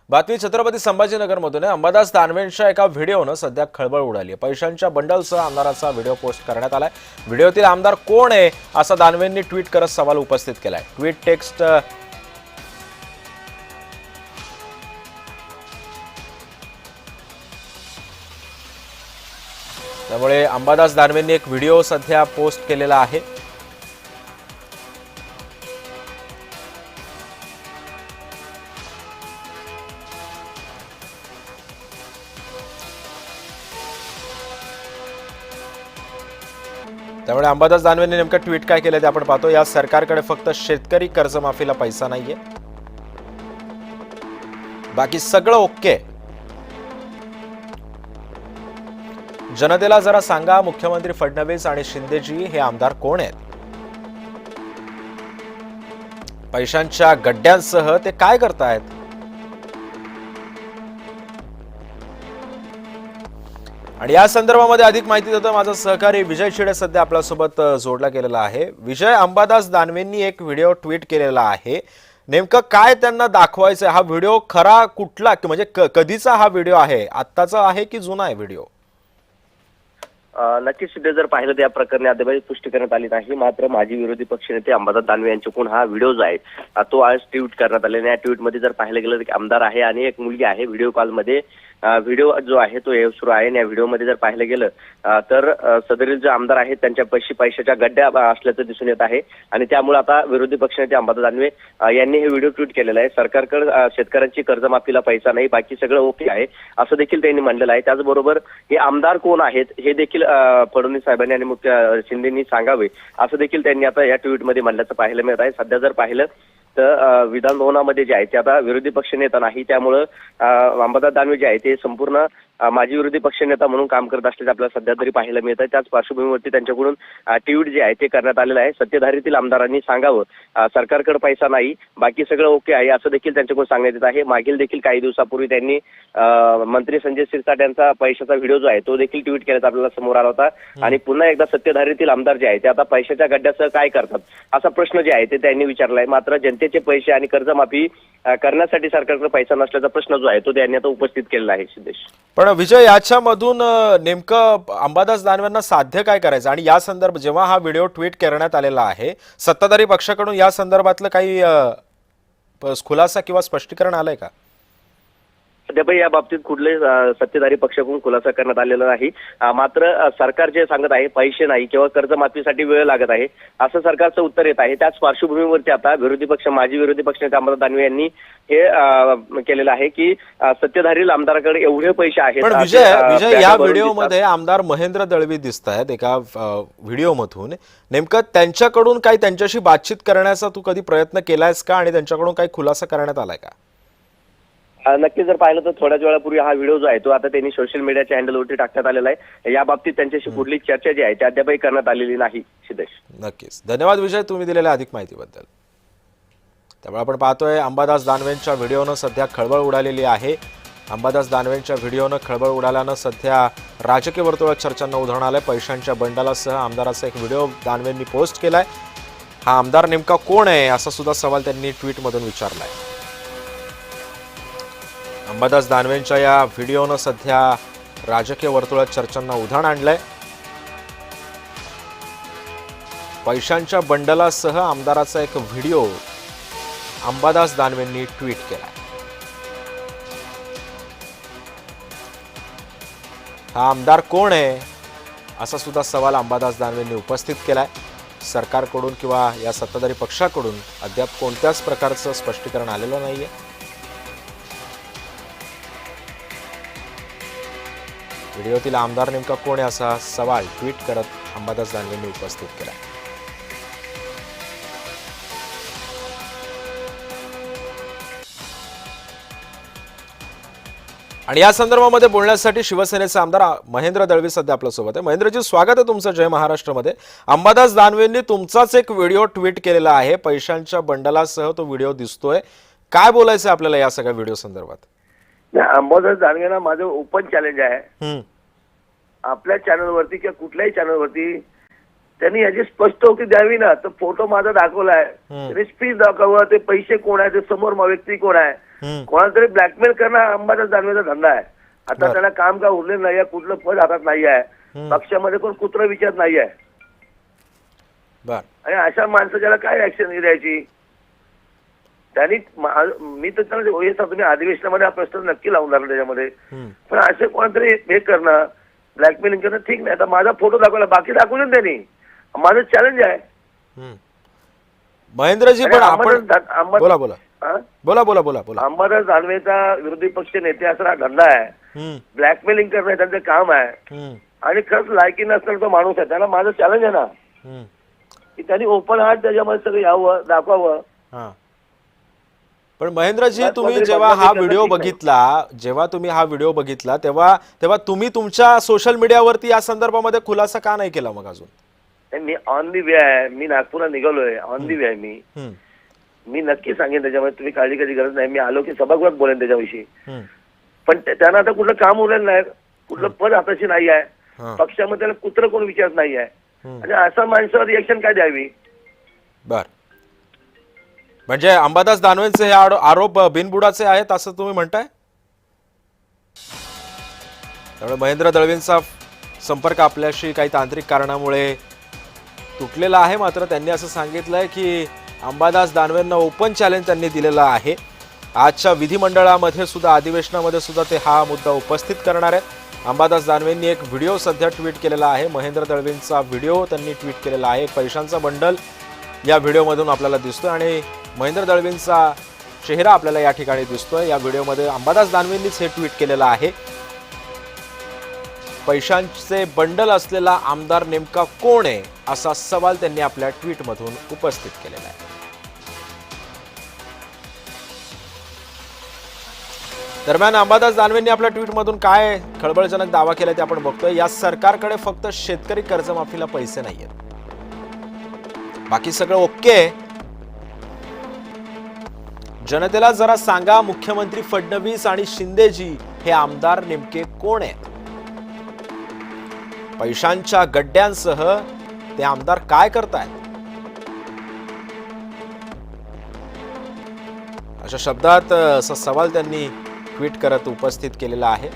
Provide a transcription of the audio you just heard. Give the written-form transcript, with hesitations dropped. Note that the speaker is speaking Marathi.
बातमी छत्रपती संभाजीनगरमधून आहे। अंबादास दानवेंच्या एका व्हिडिओनं सध्या खळबळ उडाली आहे। पैशांच्या बंडलसह आमदाराचा व्हिडिओ पोस्ट करण्यात आलाय। व्हिडिओतील आमदार कोण आहे असा दानवेंनी ट्विट करत सवाल उपस्थित केलाय। ट्विट टेक्स्ट त्यामुळे अंबादास दानवेंनी एक व्हिडिओ सध्या पोस्ट केलेला आहे। त्यामुळे अंबादास दानवेंनी नेमकं ट्विट काय केलं ते आपण पाहतो। या सरकारकडे फक्त शेतकरी कर्जमाफीला पैसा नाहीये, बाकी सगळं ओके। जनतेला जरा सांगा, मुख्यमंत्री फडणवीस आणि शिंदेजी हे आमदार कोण आहेत? पैशांच्या गड्ड्यांसह ते काय करतायत? आणि या संदर्भामध्ये अधिक माहिती देतो माझा सहकारी विजय शिडे सध्या आपल्यासोबत जोडला गेलेला आहे। विजय, अंबादास दानवेंनी एक व्हिडिओ ट्विट केलेला आहे, नेमकं काय त्यांना दाखवायचं? हा व्हिडिओ खरा कुठला, म्हणजे कधीचा हा व्हिडिओ आहे? आत्ताचा आहे की जुना आहे व्हिडिओ? नक्कीच सिद्धे, जर पाहिलं तर या प्रकरणी अद्याप पुष्टी करण्यात आली नाही। मात्र माजी विरोधी पक्षनेते अंबादास दानवे यांच्याकडून हा व्हिडिओ जो आहे तो आज ट्विट करण्यात आलेला आहे। या ट्विटमध्ये जर पाहिलं गेलं तर आमदार आहे आणि एक मुलगी आहे। व्हिडिओ कॉलमध्ये व्हिडिओ जो आहे तो सुरू आहे। या व्हिडिओमध्ये जर पाहिलं गेलं तर सदरील जे आमदार आहेत त्यांच्या पैशाच्या गड्ड्या असल्याचं दिसून येत आहे आणि त्यामुळे आता विरोधी पक्षनेते अंबादास दानवे यांनी हे व्हिडिओ ट्विट केलेला आहे। सरकारकडे शेतकऱ्यांची कर्जमाफीला पैसा नाही, बाकी सगळं ओके आहे असं देखील त्यांनी म्हणलेलं आहे। त्याचबरोबर हे आमदार कोण आहेत हे देखील फडणवीस साहेबांनी आणि मुख्य शिंदेंनी सांगावे असं देखील त्यांनी आता या ट्विटमध्ये म्हणल्याचं पाहायला मिळत आहे। सध्या जर पाहिलं तर विधान भवनामध्ये जे आहे ते आता विरोधी पक्षनेता नाही, त्यामुळं अंबादास दानवे जे आहे ते संपूर्ण माजी विरोधी पक्षनेता म्हणून काम करत असल्याचं आपल्याला सध्या तरी पाहायला मिळत आहे। त्याच पार्श्वभूमीवरती त्यांच्याकडून ट्विट जे आहे ते करण्यात आलेलं आहे। सत्तेधारीतील आमदारांनी सांगावं सरकारकडे पैसा नाही, बाकी सगळं ओके आहे असं देखील त्यांच्याकडून सांगण्यात येत आहे। मागील देखील काही दिवसापूर्वी त्यांनी मंत्री संजय शिरसाट यांचा पैशाचा व्हिडिओ जो आहे तो देखील ट्विट केल्याचा आपल्याला समोर आला होता आणि पुन्हा एकदा सत्तेधारीतील आमदार जे आहे ते आता पैशाच्या गड्ड्यासह काय करतात असा प्रश्न जे आहे ते त्यांनी विचारलाय। मात्र जनतेचे पैसे आणि कर्जमाफी करण्यासाठी सरकारकडे पैसा नसल्याचा प्रश्न जो आहे तो त्यांनी आता उपस्थित केलेला आहे। सिद्धेश, पण विजय, याच्यामधून नेमकं अंबादास दानवेंना साध्य काय करायचं? आणि या संदर्भात जेव्हा हा व्हिडिओ ट्विट करण्यात आलेला आहे, सत्ताधारी पक्षाकडून या संदर्भातलं काही खुलासा किंवा स्पष्टीकरण आलंय का? सध्या या बाबतीत कुठलेही सत्तेधारी पक्षाकडून खुलासा करण्यात आलेला नाही। मात्र सरकार जे सांगत आहे पैसे नाही किंवा कर्जमाफीसाठी वेळ लागत आहे असं सरकारचं उत्तर येत आहे। त्याच पार्श्वभूमीवरती आता माजी विरोधी पक्षनेते अंबादास दानवे यांनी हे केलेलं आहे की सत्तेधारी आमदाराकडे एवढे पैसे आहेत। पण विजय, या व्हिडिओमध्ये आमदार महेंद्र दळवी दिसत आहेत एका व्हिडिओमधून, नेमकं त्यांच्याकडून काही त्यांच्याशी बातचीत करण्याचा तू कधी प्रयत्न केलायस का? आणि त्यांच्याकडून काही खुलासा करण्यात आलाय का? नक्कीच जर पाहिलं तर थोड्याच वेळापूर्वी हा व्हिडिओ जो आहे तो आता त्यांनी सोशल मीडियाच्या हँडलवरती टाकण्यात आलेला आहे। या बाबतीत त्यांच्याशी कुठली चर्चा जी आहे ती अद्यापही करण्यात आलेली नाही। सिद्धेश, नक्कीच धन्यवाद विजय, तुम्ही दिलेल्या अधिक माहितीबद्दल। त्यामुळे आपण पाहतोय अंबादास दानवेंच्या व्हिडिओनं सध्या खळबळ उडालेली आहे। अंबादास दानवेंच्या व्हिडिओनं खळबळ उडाल्यानं सध्या राजकीय वर्तुळात चर्चांना उधाण आलंय। पैशांच्या बंडलासह आमदाराचा एक व्हिडिओ दानवेंनी पोस्ट केलाय। हा आमदार नेमका कोण आहे असा सुद्धा सवाल त्यांनी ट्विटमधून विचारलाय। अंबादास दानवेंच्या या व्हिडिओनं सध्या राजकीय वर्तुळात चर्चांना उधाण आणलंय। पैशांच्या बंडलासह आमदाराचा एक व्हिडिओ अंबादास दानवेंनी ट्विट केलाय। हा आमदार कोण आहे असा सुद्धा सवाल अंबादास दानवेंनी उपस्थित केलाय। सरकारकडून किंवा या सत्ताधारी पक्षाकडून अद्याप कोणत्याच प्रकारचं स्पष्टीकरण आलेलं नाहीये। व्हिडिओतील आमदार नेमका कोण आहे असा सवाल ट्विट करत अंबादास दानवेंनी उपस्थित केला। आणि या संदर्भामध्ये बोलण्यासाठी शिवसेनेचे आमदार महेंद्र दळवी सध्या आपल्यासोबत आहे। महेंद्रजी, स्वागत आहे तुमचं जय महाराष्ट्रमध्ये। अंबादास दानवेंनी तुमचाच एक व्हिडिओ ट्विट केलेला आहे, पैशांच्या बंडलासह तो व्हिडिओ दिसतोय, काय बोलायचं आपल्याला या सगळ्या व्हिडिओ संदर्भात? अंबादास दानवेंना माझं ओपन चॅलेंज आहे, आपल्या चॅनलवरती किंवा कुठल्याही चॅनलवरती त्यांनी याची स्पष्टोक्ती द्यावी ना। तर फोटो माझा दाखवलाय, त्यांनी स्पीच दाखवावं, ते पैसे कोण आहे, ते समोर व्यक्ती कोण आहे, कोणाला तरी ब्लॅकमेल करणं हा अंबादास दानवेचा धंदा आहे. आता बरं. त्याला काम का उरलेलं नाहीये, कुठलं पद हातात नाही आहे, पक्षामध्ये कोण कुत्र विचारत नाही आहे. बर आणि अशा माणसाच्याला काय ऍक्शन द्यायची? त्यांनी मी तर त्यांना हे सांगतो, तुम्ही अधिवेशनामध्ये हा प्रश्न नक्की लावून धरला त्याच्यामध्ये. पण असे कोणतरी हे करणं, ब्लॅकमेलिंग करणं ठीक नाही. आता माझा फोटो दाखवला, बाकी दाखवू नये त्यांनी. माझं चॅलेंज आहे. महेंद्रजी पण आपण बोला बोला हा? बोला बोला बोला बोला अंबादास दानवेचा विरोधी पक्ष नेते असा हा धंदा आहे. ब्लॅकमेलिंग करणं हे त्यांचं काम आहे. आणि खरंच लायकी नसलेला तो माणूस आहे. त्याला माझं चॅलेंज आहे ना की त्यांनी ओपन हार्ट त्याच्यामध्ये सगळं यावं, दाखवावं. हा. पण महेंद्रजी, तुम्ही कोणतरी जेव्हा हा बदनामी व्हिडिओ करणं ठीक बघितला, जेव्हा तुम्ही हा व्हिडिओ बघितला तेव्हा तुम्ही तुमच्या सोशल मीडियावरती या संदर्भामध्ये खुलासा का नाही केला मग अजून? मी ऑन दी वे आहे. मी नागपूरला निघालोय, ऑन दी वे आहे. मी नक्की सांगेन त्याच्यामध्ये, तुम्ही काळजी करायची गरज नाही. मी आलो की सभागृहात बोलेन त्याच्याविषयी. पण त्यांना आता कुठलं काम उरलेलं नाही, कुठलं पद हाताशी नाही आहे, पक्षामध्ये त्याला कुत्र कोण विचारत नाही आहे. आणि असा माणसावर रिएक्शन काय द्यावी? बर, म्हणजे अंबादास दानवेंचे हे आरोप बिनबुडाचे आहेत असं तुम्ही म्हणताय? त्यामुळे महेंद्र दळवींचा संपर्क आपल्याशी काही तांत्रिक कारणामुळे तुटलेला आहे. मात्र त्यांनी असं सांगितलंय की अंबादास दानवेंना ओपन चॅलेंज त्यांनी दिलेला आहे. आजच्या विधिमंडळामध्ये सुद्धा, अधिवेशनामध्ये सुद्धा ते हा मुद्दा उपस्थित करणार आहेत. अंबादास दानवेंनी एक व्हिडिओ सध्या ट्विट केलेला आहे. महेंद्र दळवींचा व्हिडिओ त्यांनी ट्विट केलेला आहे. पैशांचा बंडल या व्हिडिओमधून आपल्याला दिसतोय आणि महेंद्र दळवींचा चेहरा आपल्याला या ठिकाणी दिसतोय. या व्हिडिओमध्ये अंबादास दानवेंनीच हे ट्विट केलेलं आहे. पैशांचे बंडल असलेला आमदार नेमका कोण आहे असा सवाल त्यांनी आपल्या ट्विटमधून उपस्थित केलेला आहे. दरम्यान अंबादास दानवेंनी आपल्या ट्विटमधून काय खळबळजनक दावा केलाय ते आपण बघतोय. या सरकारकडे फक्त शेतकरी कर्जमाफीला पैसे नाहीयेत, बाकी सगळं ओके आहे. जनतेला जरा सांगा, मुख्यमंत्री फडणवीस आणि शिंदेजी हे आमदार नेमके कोण आहेत? पैशांच्या गड्ड्यांसह ते आमदार काय करतायत? अशा शब्दात असा सवाल त्यांनी ट्विट करत उपस्थित केलेला आहे.